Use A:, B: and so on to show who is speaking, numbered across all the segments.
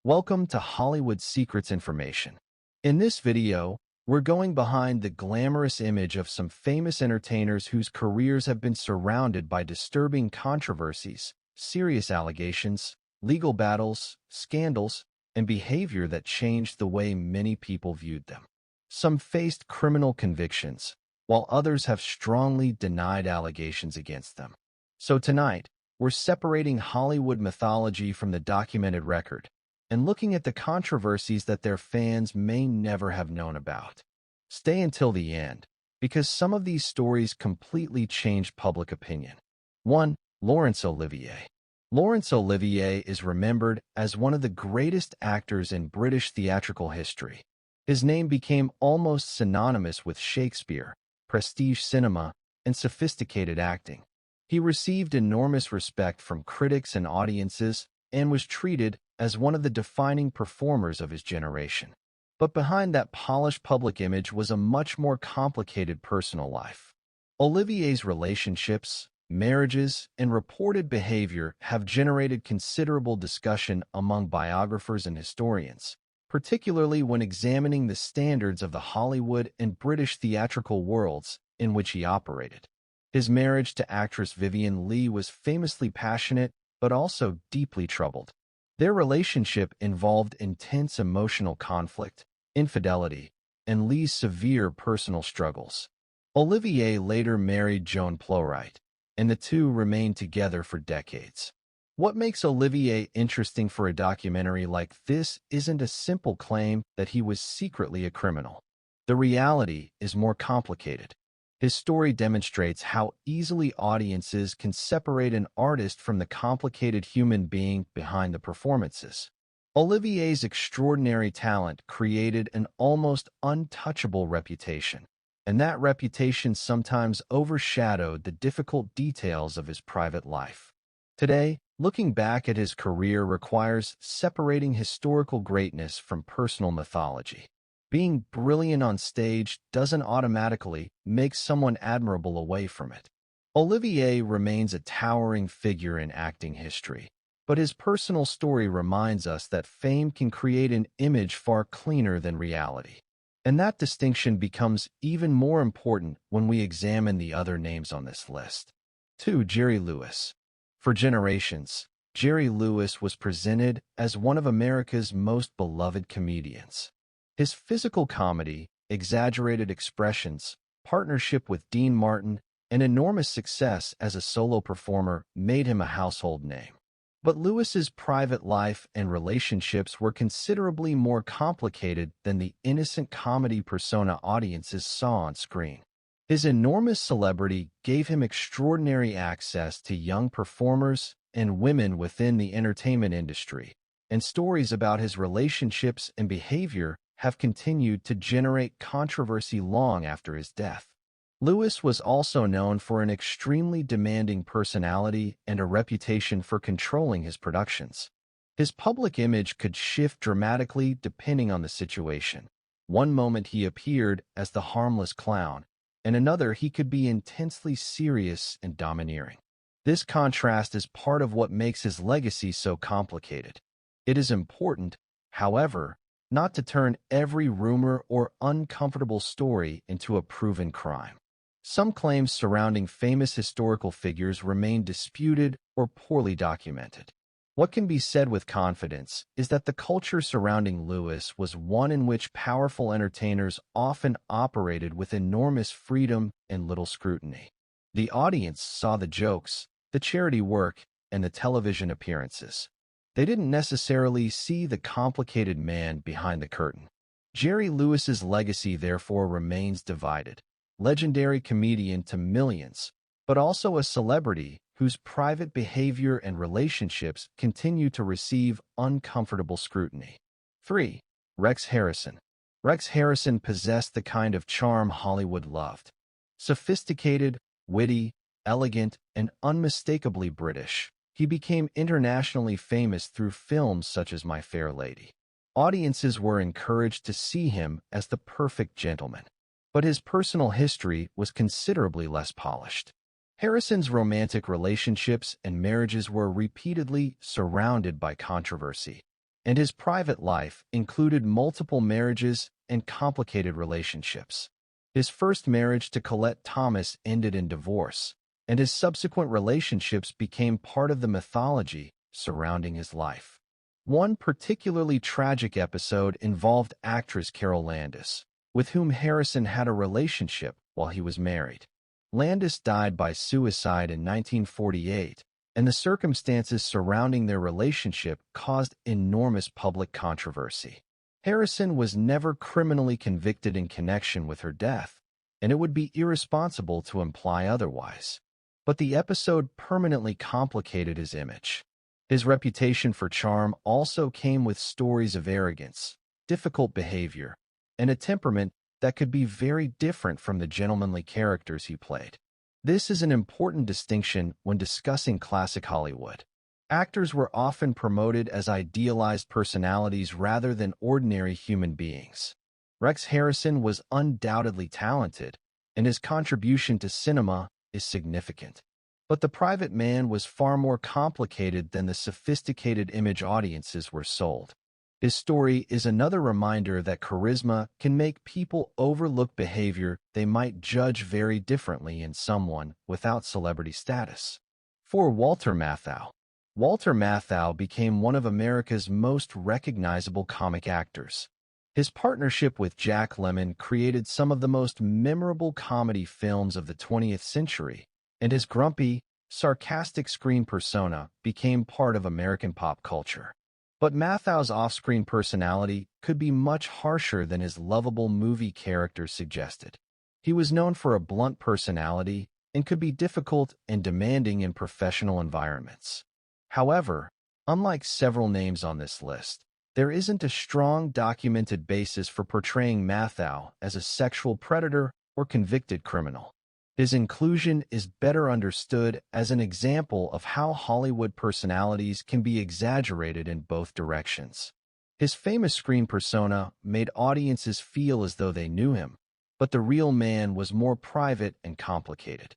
A: Welcome to Hollywood Secrets Information. In this video, we're going behind the glamorous image of some famous entertainers whose careers have been surrounded by disturbing controversies, serious allegations, legal battles, scandals, and behavior that changed the way many people viewed them. Some faced criminal convictions, while others have strongly denied allegations against them. So tonight, we're separating Hollywood mythology from the documented record and looking at the controversies that their fans may never have known about. Stay until the end, because some of these stories completely changed public opinion. 1. Laurence Olivier. Laurence Olivier is remembered as one of the greatest actors in British theatrical history. His name became almost synonymous with Shakespeare, prestige cinema, and sophisticated acting. He received enormous respect from critics and audiences and was treated as one of the defining performers of his generation. But behind that polished public image was a much more complicated personal life. Olivier's relationships, marriages, and reported behavior have generated considerable discussion among biographers and historians, particularly when examining the standards of the Hollywood and British theatrical worlds in which he operated. His marriage to actress Vivien Leigh was famously passionate, but also deeply troubled. Their relationship involved intense emotional conflict, infidelity, and Leigh's severe personal struggles. Olivier later married Joan Plowright, and the two remained together for decades. What makes Olivier interesting for a documentary like this isn't a simple claim that he was secretly a criminal. The reality is more complicated. His story demonstrates how easily audiences can separate an artist from the complicated human being behind the performances. Olivier's extraordinary talent created an almost untouchable reputation, and that reputation sometimes overshadowed the difficult details of his private life. Today, looking back at his career requires separating historical greatness from personal mythology. Being brilliant on stage doesn't automatically make someone admirable away from it. Olivier remains a towering figure in acting history, but his personal story reminds us that fame can create an image far cleaner than reality. And that distinction becomes even more important when we examine the other names on this list. 2. Jerry Lewis. For generations, Jerry Lewis was presented as one of America's most beloved comedians. His physical comedy, exaggerated expressions, partnership with Dean Martin, and enormous success as a solo performer made him a household name. But Lewis's private life and relationships were considerably more complicated than the innocent comedy persona audiences saw on screen. His enormous celebrity gave him extraordinary access to young performers and women within the entertainment industry, and stories about his relationships and behavior have continued to generate controversy long after his death. Lewis was also known for an extremely demanding personality and a reputation for controlling his productions. His public image could shift dramatically depending on the situation. One moment he appeared as the harmless clown, and another he could be intensely serious and domineering. This contrast is part of what makes his legacy so complicated. It is important, however, not to turn every rumor or uncomfortable story into a proven crime. Some claims surrounding famous historical figures remain disputed or poorly documented. What can be said with confidence is that the culture surrounding Lewis was one in which powerful entertainers often operated with enormous freedom and little scrutiny. The audience saw the jokes, the charity work, and the television appearances. They didn't necessarily see the complicated man behind the curtain. Jerry Lewis's legacy therefore remains divided. Legendary comedian to millions, but also a celebrity whose private behavior and relationships continue to receive uncomfortable scrutiny. 3. Rex Harrison. Rex Harrison possessed the kind of charm Hollywood loved. Sophisticated, witty, elegant, and unmistakably British, he became internationally famous through films such as My Fair Lady. Audiences were encouraged to see him as the perfect gentleman, but his personal history was considerably less polished. Harrison's romantic relationships and marriages were repeatedly surrounded by controversy. and his private life included multiple marriages and complicated relationships. His first marriage to Colette Thomas ended in divorce, and his subsequent relationships became part of the mythology surrounding his life. One particularly tragic episode involved actress Carol Landis, with whom Harrison had a relationship while he was married. Landis died by suicide in 1948, and the circumstances surrounding their relationship caused enormous public controversy. Harrison was never criminally convicted in connection with her death, and it would be irresponsible to imply otherwise. But the episode permanently complicated his image. His reputation for charm also came with stories of arrogance, difficult behavior, and a temperament that could be very different from the gentlemanly characters he played. This is an important distinction when discussing classic Hollywood. Actors were often promoted as idealized personalities rather than ordinary human beings. Rex Harrison was undoubtedly talented, and his contribution to cinema is significant. But the private man was far more complicated than the sophisticated image audiences were sold. His story is another reminder that charisma can make people overlook behavior they might judge very differently in someone without celebrity status. For Walter Matthau. Walter Matthau became one of America's most recognizable comic actors. His partnership with Jack Lemmon created some of the most memorable comedy films of the 20th century, and his grumpy, sarcastic screen persona became part of American pop culture. But Matthau's off-screen personality could be much harsher than his lovable movie character suggested. He was known for a blunt personality and could be difficult and demanding in professional environments. However, unlike several names on this list, there isn't a strong documented basis for portraying Matthau as a sexual predator or convicted criminal. His inclusion is better understood as an example of how Hollywood personalities can be exaggerated in both directions. His famous screen persona made audiences feel as though they knew him, but the real man was more private and complicated.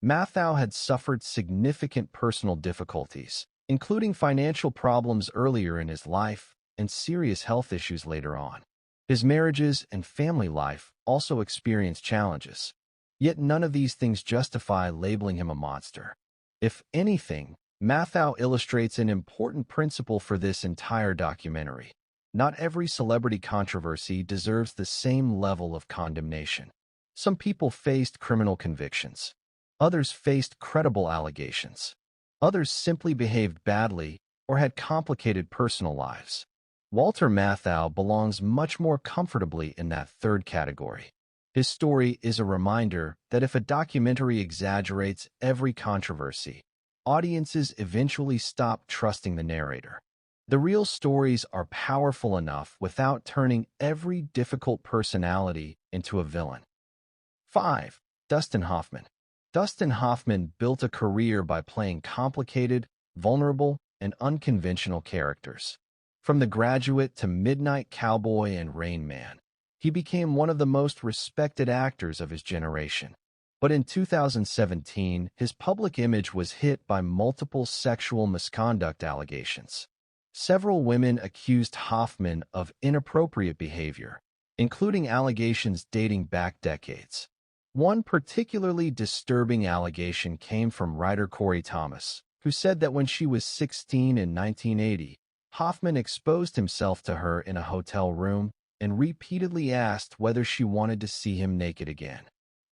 A: Matthau had suffered significant personal difficulties, including financial problems earlier in his life and serious health issues later on. His marriages and family life also experienced challenges. Yet none of these things justify labeling him a monster. If anything, Matthau illustrates an important principle for this entire documentary. Not every celebrity controversy deserves the same level of condemnation. Some people faced criminal convictions. Others faced credible allegations. Others simply behaved badly or had complicated personal lives. Walter Matthau belongs much more comfortably in that third category. His story is a reminder that if a documentary exaggerates every controversy, audiences eventually stop trusting the narrator. The real stories are powerful enough without turning every difficult personality into a villain. 5. Dustin Hoffman. Dustin Hoffman built a career by playing complicated, vulnerable, and unconventional characters. From The Graduate to Midnight Cowboy and Rain Man, he became one of the most respected actors of his generation. But in 2017, his public image was hit by multiple sexual misconduct allegations. Several women accused Hoffman of inappropriate behavior, including allegations dating back decades. One particularly disturbing allegation came from writer Corey Thomas, who said that when she was 16 in 1980, Hoffman exposed himself to her in a hotel room and repeatedly asked whether she wanted to see him naked again.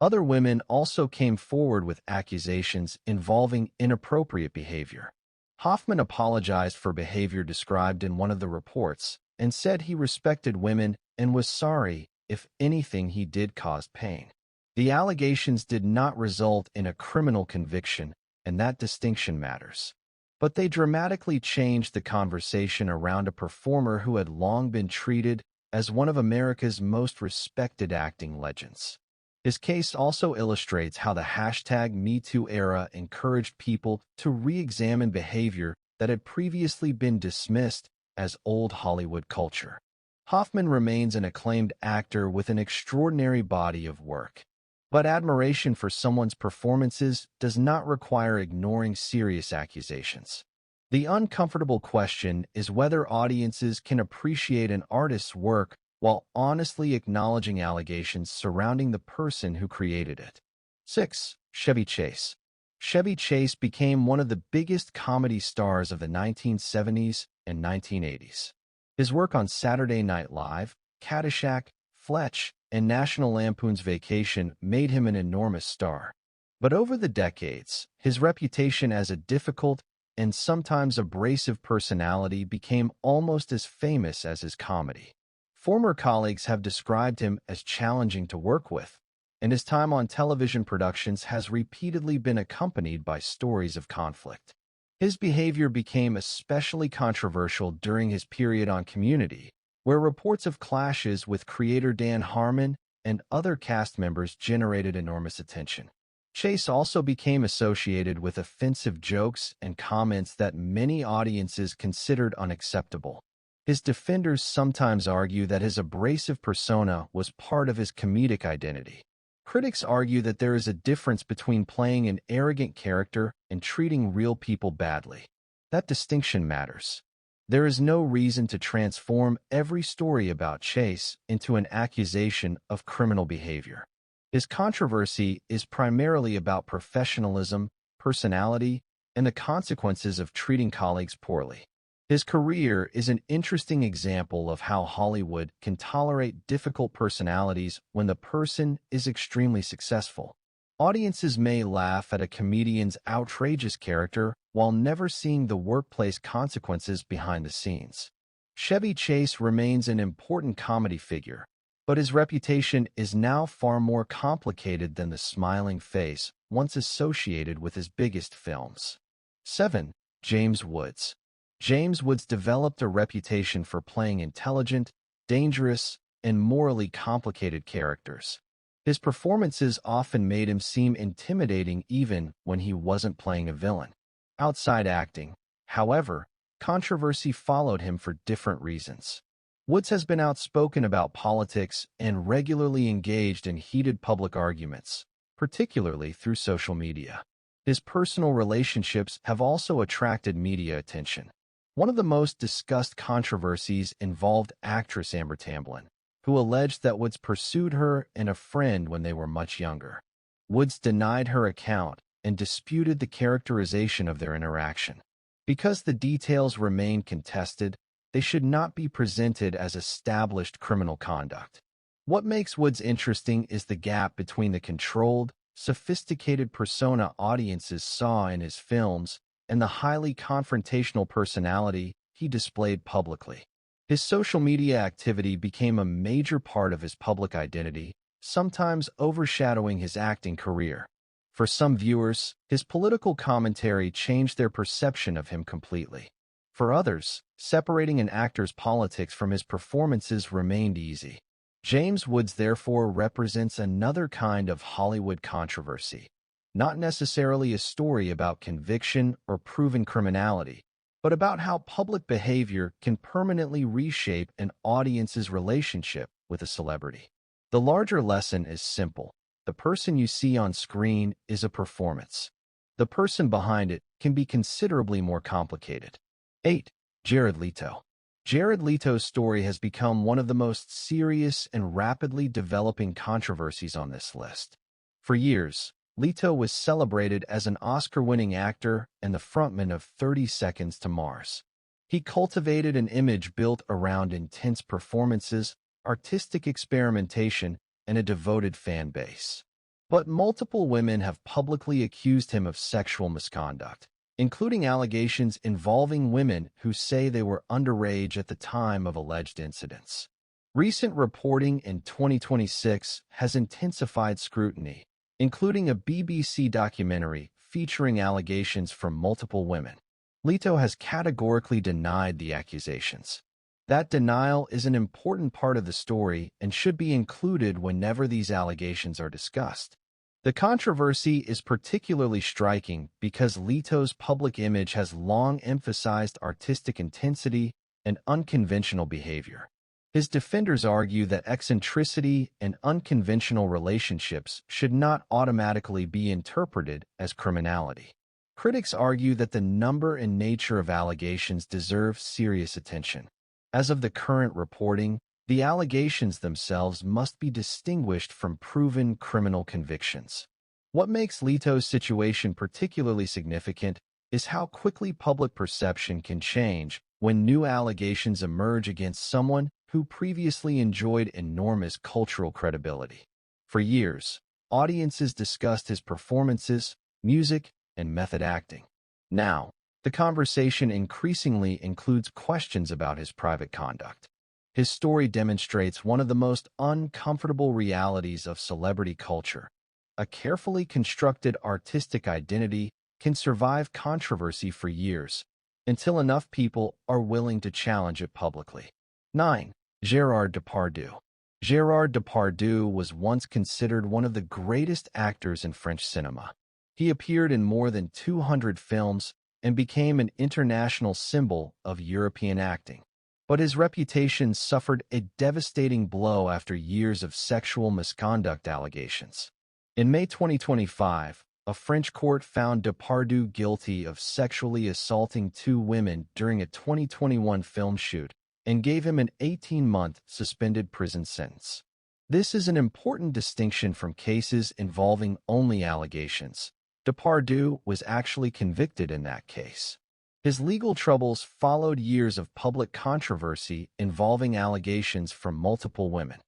A: Other women also came forward with accusations involving inappropriate behavior. Hoffman apologized for behavior described in one of the reports and said he respected women and was sorry if anything he did caused pain. The allegations did not result in a criminal conviction, and that distinction matters. But they dramatically changed the conversation around a performer who had long been treated as one of America's most respected acting legends. His case also illustrates how the #MeToo era encouraged people to re-examine behavior that had previously been dismissed as old Hollywood culture. Hoffman remains an acclaimed actor with an extraordinary body of work. But admiration for someone's performances does not require ignoring serious accusations. The uncomfortable question is whether audiences can appreciate an artist's work while honestly acknowledging allegations surrounding the person who created it. 6. Chevy Chase. Chevy Chase became one of the biggest comedy stars of the 1970s and 1980s. His work on Saturday Night Live, Caddyshack, Fletch, and National Lampoon's Vacation made him an enormous star. But over the decades, his reputation as a difficult and sometimes abrasive personality became almost as famous as his comedy. Former colleagues have described him as challenging to work with, and his time on television productions has repeatedly been accompanied by stories of conflict. His behavior became especially controversial during his period on Community, where reports of clashes with creator Dan Harmon and other cast members generated enormous attention. Chase also became associated with offensive jokes and comments that many audiences considered unacceptable. His defenders sometimes argue that his abrasive persona was part of his comedic identity. Critics argue that there is a difference between playing an arrogant character and treating real people badly. That distinction matters. There is no reason to transform every story about Chase into an accusation of criminal behavior. His controversy is primarily about professionalism, personality, and the consequences of treating colleagues poorly. His career is an interesting example of how Hollywood can tolerate difficult personalities when the person is extremely successful. Audiences may laugh at a comedian's outrageous character while never seeing the workplace consequences behind the scenes. Chevy Chase remains an important comedy figure, but his reputation is now far more complicated than the smiling face once associated with his biggest films. 7. James Woods. James Woods developed a reputation for playing intelligent, dangerous, and morally complicated characters. His performances often made him seem intimidating even when he wasn't playing a villain. Outside acting, however, controversy followed him for different reasons. Woods has been outspoken about politics and regularly engaged in heated public arguments, particularly through social media. His personal relationships have also attracted media attention. One of the most discussed controversies involved actress Amber Tamblyn, who alleged that Woods pursued her and a friend when they were much younger. Woods denied her account and disputed the characterization of their interaction. Because the details remain contested, they should not be presented as established criminal conduct. What makes Woods interesting is the gap between the controlled, sophisticated persona audiences saw in his films and the highly confrontational personality he displayed publicly. His social media activity became a major part of his public identity, sometimes overshadowing his acting career. For some viewers, his political commentary changed their perception of him completely. For others, separating an actor's politics from his performances remained easy. James Woods therefore represents another kind of Hollywood controversy, not necessarily a story about conviction or proven criminality, but about how public behavior can permanently reshape an audience's relationship with a celebrity. The larger lesson is simple. The person you see on screen is a performance. The person behind it can be considerably more complicated. 8. Jared Leto. Jared Leto's story has become one of the most serious and rapidly developing controversies on this list. For years, Leto was celebrated as an Oscar-winning actor and the frontman of 30 Seconds to Mars. He cultivated an image built around intense performances, artistic experimentation, and a devoted fan base. But multiple women have publicly accused him of sexual misconduct, including allegations involving women who say they were underage at the time of alleged incidents. Recent reporting in 2026 has intensified scrutiny, including a BBC documentary featuring allegations from multiple women. Leto has categorically denied the accusations. That denial is an important part of the story and should be included whenever these allegations are discussed. The controversy is particularly striking because Leto's public image has long emphasized artistic intensity and unconventional behavior. His defenders argue that eccentricity and unconventional relationships should not automatically be interpreted as criminality. Critics argue that the number and nature of allegations deserve serious attention. As of the current reporting, the allegations themselves must be distinguished from proven criminal convictions. What makes Leto's situation particularly significant is how quickly public perception can change when new allegations emerge against someone who previously enjoyed enormous cultural credibility. For years, audiences discussed his performances, music, and method acting. Now, the conversation increasingly includes questions about his private conduct. His story demonstrates one of the most uncomfortable realities of celebrity culture. A carefully constructed artistic identity can survive controversy for years, until enough people are willing to challenge it publicly. 9. Gérard Depardieu. Gérard Depardieu was once considered one of the greatest actors in French cinema. He appeared in more than 200 films and became an international symbol of European acting. But his reputation suffered a devastating blow after years of sexual misconduct allegations. In May 2025, a French court found Depardieu guilty of sexually assaulting 2 women during a 2021 film shoot and gave him an 18-month suspended prison sentence. This is an important distinction from cases involving only allegations. Depardieu was actually convicted in that case. His legal troubles followed years of public controversy involving allegations from multiple women.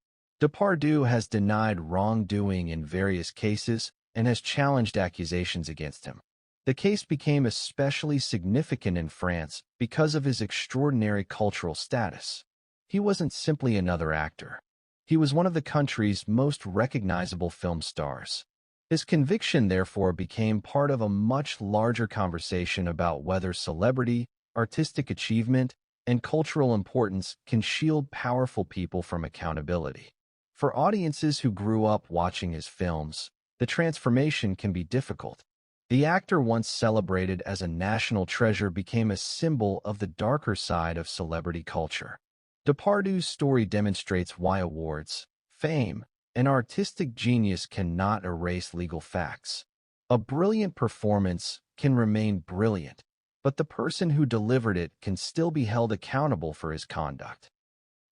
A: Depardieu has denied wrongdoing in various cases and has challenged accusations against him. The case became especially significant in France because of his extraordinary cultural status. He wasn't simply another actor. He was one of the country's most recognizable film stars. His conviction, therefore, became part of a much larger conversation about whether celebrity, artistic achievement, and cultural importance can shield powerful people from accountability. For audiences who grew up watching his films, the transformation can be difficult. The actor, once celebrated as a national treasure, became a symbol of the darker side of celebrity culture. Depardieu's story demonstrates why awards, fame, and artistic genius cannot erase legal facts. A brilliant performance can remain brilliant, but the person who delivered it can still be held accountable for his conduct.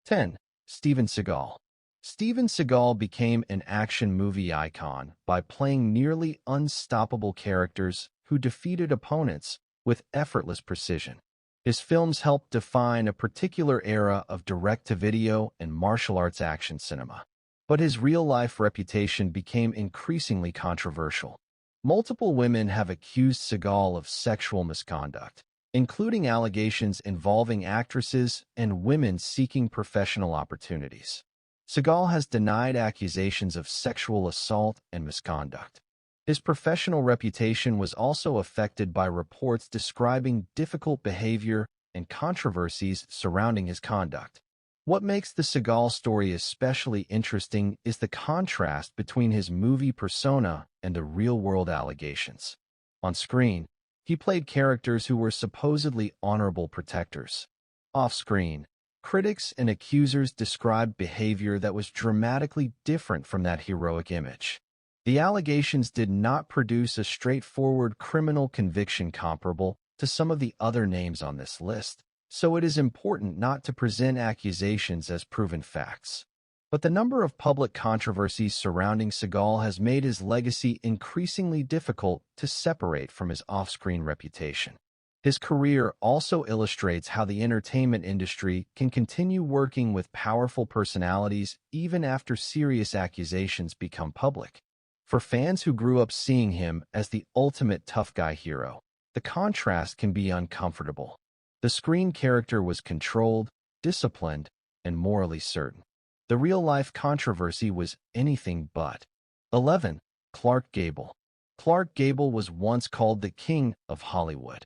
A: 10. Steven Seagal. Steven Seagal became an action movie icon by playing nearly unstoppable characters who defeated opponents with effortless precision. His films helped define a particular era of direct-to-video and martial arts action cinema. But his real-life reputation became increasingly controversial. Multiple women have accused Seagal of sexual misconduct, including allegations involving actresses and women seeking professional opportunities. Seagal has denied accusations of sexual assault and misconduct. His professional reputation was also affected by reports describing difficult behavior and controversies surrounding his conduct. What makes the Seagal story especially interesting is the contrast between his movie persona and the real-world allegations. On screen, he played characters who were supposedly honorable protectors. Off-screen, critics and accusers described behavior that was dramatically different from that heroic image. The allegations did not produce a straightforward criminal conviction comparable to some of the other names on this list, so it is important not to present accusations as proven facts. But the number of public controversies surrounding Seagal has made his legacy increasingly difficult to separate from his off-screen reputation. His career also illustrates how the entertainment industry can continue working with powerful personalities even after serious accusations become public. For fans who grew up seeing him as the ultimate tough guy hero, the contrast can be uncomfortable. The screen character was controlled, disciplined, and morally certain. The real-life controversy was anything but. 11. Clark Gable. Clark Gable was once called the king of Hollywood.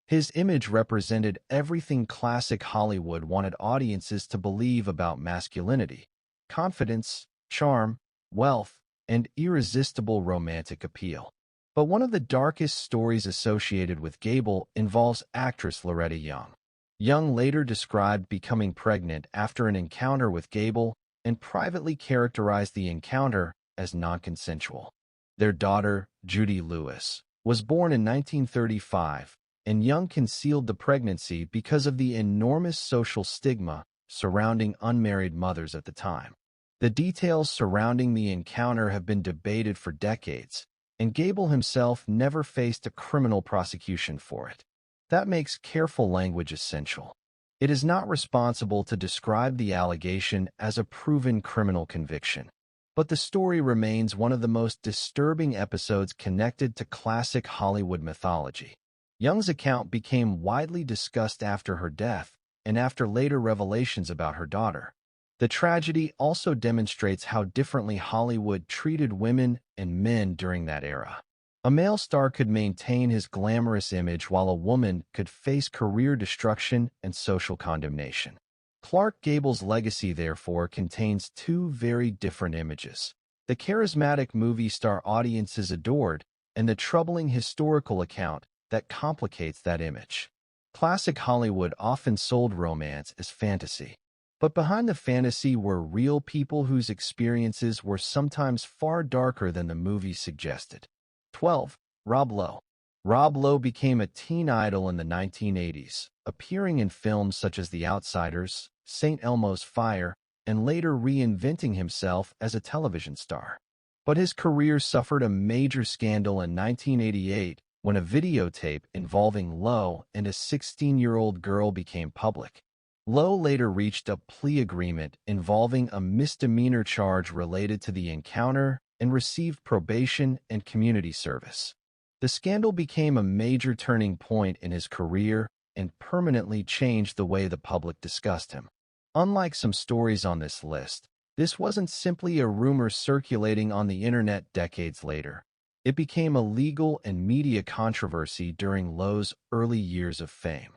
A: His image represented everything classic Hollywood wanted audiences to believe about masculinity: confidence, charm, wealth, and irresistible romantic appeal. But one of the darkest stories associated with Gable involves actress Loretta Young. Young later described becoming pregnant after an encounter with Gable and privately characterized the encounter as non-consensual. Their daughter, Judy Lewis, was born in 1935, and Young concealed the pregnancy because of the enormous social stigma surrounding unmarried mothers at the time. The details surrounding the encounter have been debated for decades, and Gable himself never faced a criminal prosecution for it. That makes careful language essential. It is not responsible to describe the allegation as a proven criminal conviction, but the story remains one of the most disturbing episodes connected to classic Hollywood mythology. Young's account became widely discussed after her death and after later revelations about her daughter. The tragedy also demonstrates how differently Hollywood treated women and men during that era. A male star could maintain his glamorous image while a woman could face career destruction and social condemnation. Clark Gable's legacy, therefore, contains two very different images: the charismatic movie star audiences adored, and the troubling historical account that complicates that image. Classic Hollywood often sold romance as fantasy, but behind the fantasy were real people whose experiences were sometimes far darker than the movie suggested. 12. Rob Lowe. Rob Lowe became a teen idol in the 1980s, appearing in films such as The Outsiders, St. Elmo's Fire, and later reinventing himself as a television star. But his career suffered a major scandal in 1988 when a videotape involving Lowe and a 16-year-old girl became public. Lowe later reached a plea agreement involving a misdemeanor charge related to the encounter and received probation and community service. The scandal became a major turning point in his career and permanently changed the way the public discussed him. Unlike some stories on this list, this wasn't simply a rumor circulating on the internet decades later. It became a legal and media controversy during Lowe's early years of fame.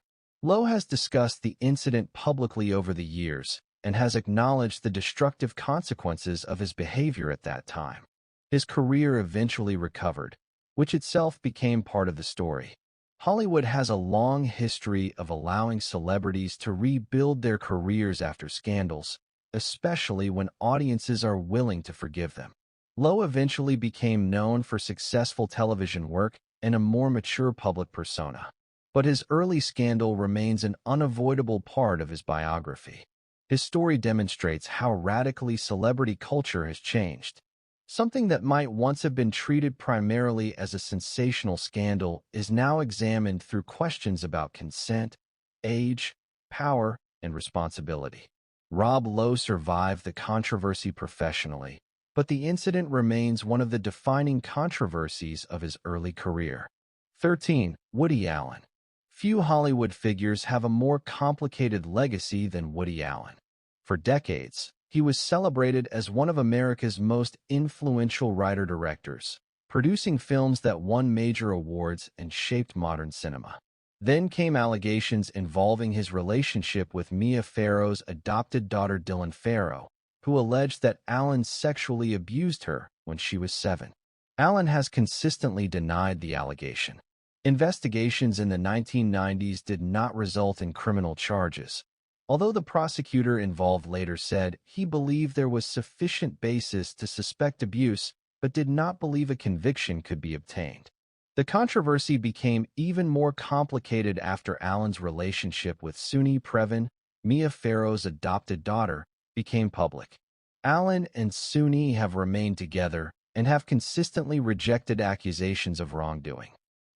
A: Lowe has discussed the incident publicly over the years and has acknowledged the destructive consequences of his behavior at that time. His career eventually recovered, which itself became part of the story. Hollywood has a long history of allowing celebrities to rebuild their careers after scandals, especially when audiences are willing to forgive them. Lowe eventually became known for successful television work and a more mature public persona. But his early scandal remains an unavoidable part of his biography. His story demonstrates how radically celebrity culture has changed. Something that might once have been treated primarily as a sensational scandal is now examined through questions about consent, age, power, and responsibility. Rob Lowe survived the controversy professionally, but the incident remains one of the defining controversies of his early career. 13. Woody Allen. Few Hollywood figures have a more complicated legacy than Woody Allen. For decades, he was celebrated as one of America's most influential writer-directors, producing films that won major awards and shaped modern cinema. Then came allegations involving his relationship with Mia Farrow's adopted daughter Dylan Farrow, who alleged that Allen sexually abused her when she was 7. Allen has consistently denied the allegation. Investigations in the 1990s did not result in criminal charges, although the prosecutor involved later said he believed there was sufficient basis to suspect abuse but did not believe a conviction could be obtained. The controversy became even more complicated after Allen's relationship with Suni Previn, Mia Farrow's adopted daughter, became public. Allen and Suni have remained together and have consistently rejected accusations of wrongdoing.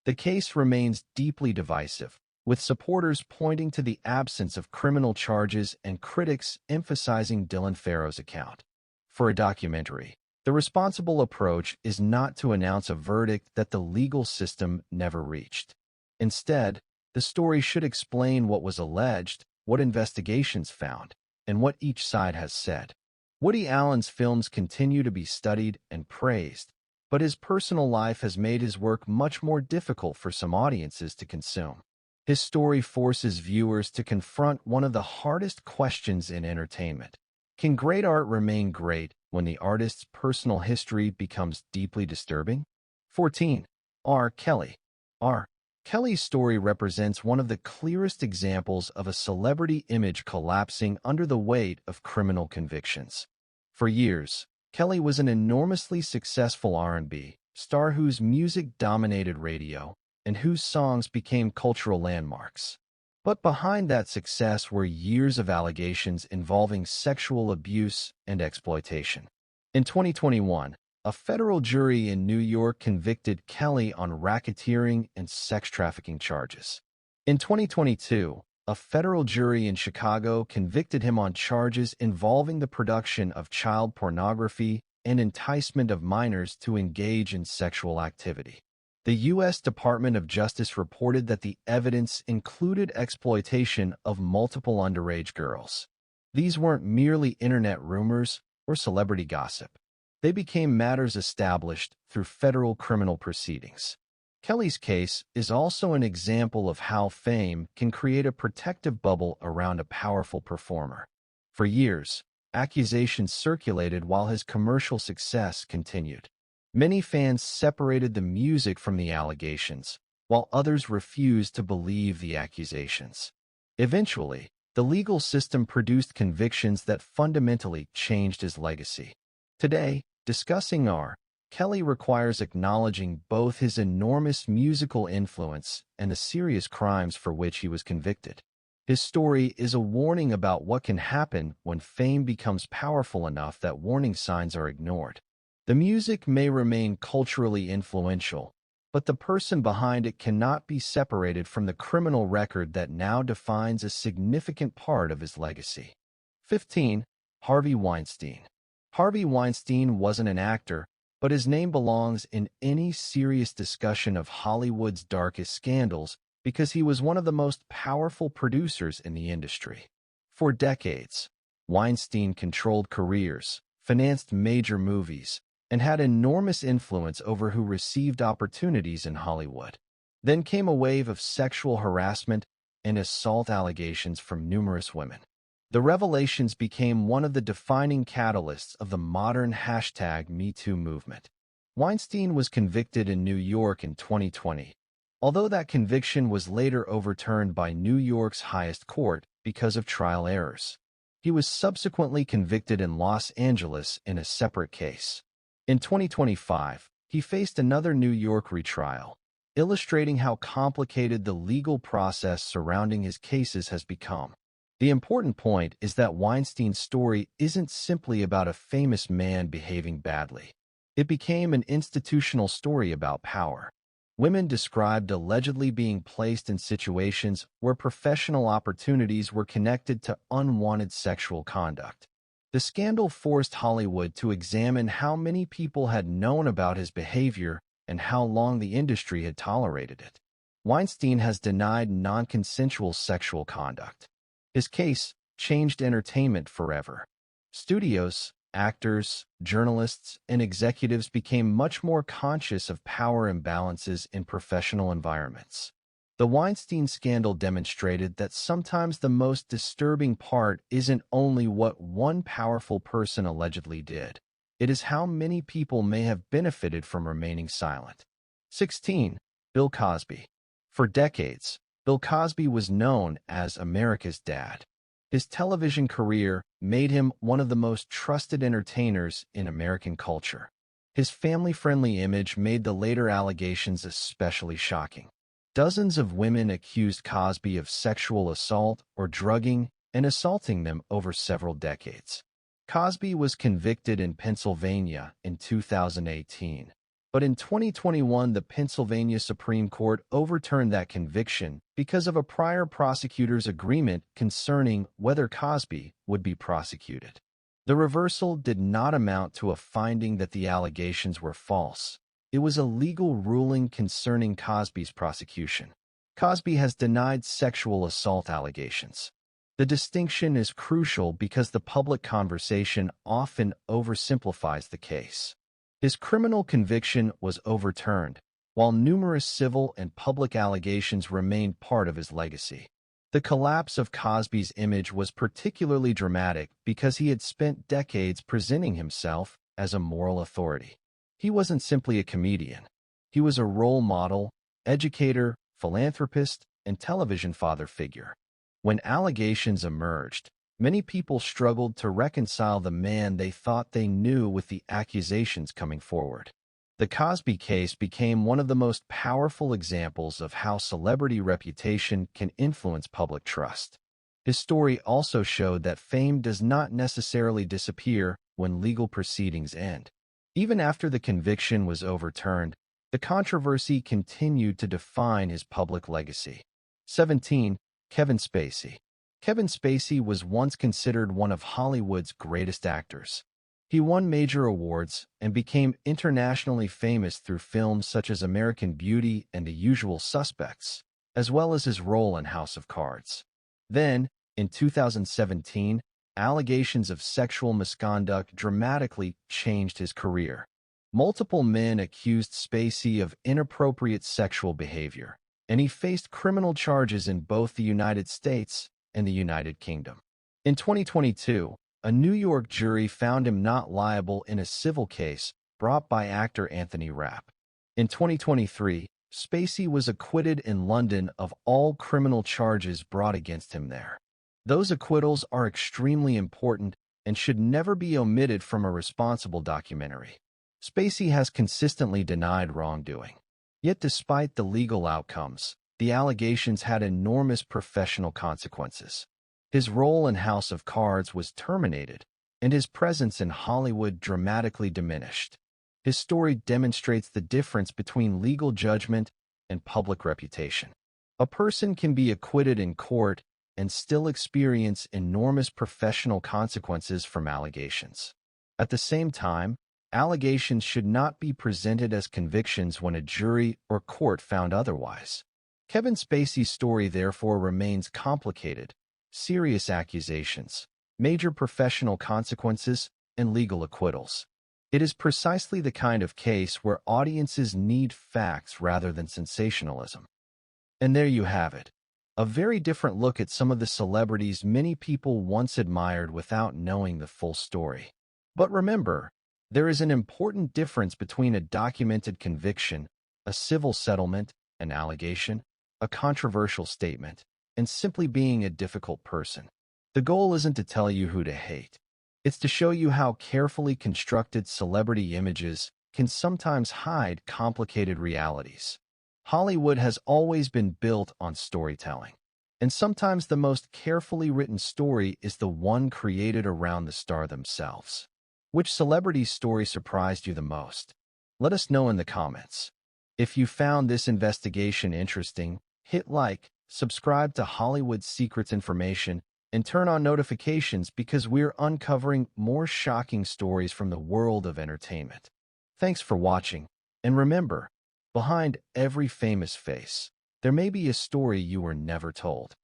A: The case remains deeply divisive, with supporters pointing to the absence of criminal charges and critics emphasizing Dylan Farrow's account. For a documentary, the responsible approach is not to announce a verdict that the legal system never reached. Instead, the story should explain what was alleged, what investigations found, and what each side has said. Woody Allen's films continue to be studied and praised, but his personal life has made his work much more difficult for some audiences to consume. His story forces viewers to confront one of the hardest questions in entertainment. Can great art remain great when the artist's personal history becomes deeply disturbing? 14. R. Kelly. R. Kelly's story represents one of the clearest examples of a celebrity image collapsing under the weight of criminal convictions. For years, Kelly was an enormously successful R&B star whose music dominated radio and whose songs became cultural landmarks. But behind that success were years of allegations involving sexual abuse and exploitation. In 2021, a federal jury in New York convicted Kelly on racketeering and sex trafficking charges. In 2022, a federal jury in Chicago convicted him on charges involving the production of child pornography and enticement of minors to engage in sexual activity. The U.S. Department of Justice reported that the evidence included exploitation of multiple underage girls. These weren't merely internet rumors or celebrity gossip. They became matters established through federal criminal proceedings. Kelly's case is also an example of how fame can create a protective bubble around a powerful performer. For years, accusations circulated while his commercial success continued. Many fans separated the music from the allegations, while others refused to believe the accusations. Eventually, the legal system produced convictions that fundamentally changed his legacy. Today, discussing Kelly requires acknowledging both his enormous musical influence and the serious crimes for which he was convicted. His story is a warning about what can happen when fame becomes powerful enough that warning signs are ignored. The music may remain culturally influential, but the person behind it cannot be separated from the criminal record that now defines a significant part of his legacy. 15. Harvey Weinstein. Harvey Weinstein wasn't an actor, but his name belongs in any serious discussion of Hollywood's darkest scandals because he was one of the most powerful producers in the industry. For decades, Weinstein controlled careers, financed major movies, and had enormous influence over who received opportunities in Hollywood. Then came a wave of sexual harassment and assault allegations from numerous women. The revelations became one of the defining catalysts of the modern #MeToo movement. Weinstein was convicted in New York in 2020, although that conviction was later overturned by New York's highest court because of trial errors. He was subsequently convicted in Los Angeles in a separate case. In 2025, he faced another New York retrial, illustrating how complicated the legal process surrounding his cases has become. The important point is that Weinstein's story isn't simply about a famous man behaving badly. It became an institutional story about power. Women described allegedly being placed in situations where professional opportunities were connected to unwanted sexual conduct. The scandal forced Hollywood to examine how many people had known about his behavior and how long the industry had tolerated it. Weinstein has denied non-consensual sexual conduct. His case changed entertainment forever. Studios, actors, journalists, and executives became much more conscious of power imbalances in professional environments. The Weinstein scandal demonstrated that sometimes the most disturbing part isn't only what one powerful person allegedly did. It is how many people may have benefited from remaining silent. 16. Bill Cosby. For decades, Bill Cosby was known as America's dad. His television career made him one of the most trusted entertainers in American culture. His family-friendly image made the later allegations especially shocking. Dozens of women accused Cosby of sexual assault or drugging and assaulting them over several decades. Cosby was convicted in Pennsylvania in 2018. But in 2021, the Pennsylvania Supreme Court overturned that conviction because of a prior prosecutor's agreement concerning whether Cosby would be prosecuted. The reversal did not amount to a finding that the allegations were false. It was a legal ruling concerning Cosby's prosecution. Cosby has denied sexual assault allegations. The distinction is crucial because the public conversation often oversimplifies the case. His criminal conviction was overturned, while numerous civil and public allegations remained part of his legacy. The collapse of Cosby's image was particularly dramatic because he had spent decades presenting himself as a moral authority. He wasn't simply a comedian. He was a role model, educator, philanthropist, and television father figure. When allegations emerged, many people struggled to reconcile the man they thought they knew with the accusations coming forward. The Cosby case became one of the most powerful examples of how celebrity reputation can influence public trust. His story also showed that fame does not necessarily disappear when legal proceedings end. Even after the conviction was overturned, the controversy continued to define his public legacy. 17. Kevin Spacey. Kevin Spacey was once considered one of Hollywood's greatest actors. He won major awards and became internationally famous through films such as American Beauty and The Usual Suspects, as well as his role in House of Cards. Then, in 2017, allegations of sexual misconduct dramatically changed his career. Multiple men accused Spacey of inappropriate sexual behavior, and he faced criminal charges in both the United States and the United Kingdom. In 2022, a New York jury found him not liable in a civil case brought by actor Anthony Rapp. In 2023, Spacey was acquitted in London of all criminal charges brought against him there. Those acquittals are extremely important and should never be omitted from a responsible documentary. Spacey has consistently denied wrongdoing. Yet despite the legal outcomes, the allegations had enormous professional consequences. His role in House of Cards was terminated, and his presence in Hollywood dramatically diminished. His story demonstrates the difference between legal judgment and public reputation. A person can be acquitted in court and still experience enormous professional consequences from allegations. At the same time, allegations should not be presented as convictions when a jury or court found otherwise. Kevin Spacey's story therefore remains complicated. Serious accusations, major professional consequences, and legal acquittals. It is precisely the kind of case where audiences need facts rather than sensationalism. And there you have it. A very different look at some of the celebrities many people once admired without knowing the full story. But remember, there is an important difference between a documented conviction, a civil settlement, an allegation, a controversial statement, and simply being a difficult person. The goal isn't to tell you who to hate. It's to show you how carefully constructed celebrity images can sometimes hide complicated realities. Hollywood has always been built on storytelling, and sometimes the most carefully written story is the one created around the star themselves. Which celebrity's story surprised you the most? Let us know in the comments. If you found this investigation interesting, hit like, subscribe to Hollywood Secrets Information, and turn on notifications because we're uncovering more shocking stories from the world of entertainment. Thanks for watching, and remember, behind every famous face, there may be a story you were never told.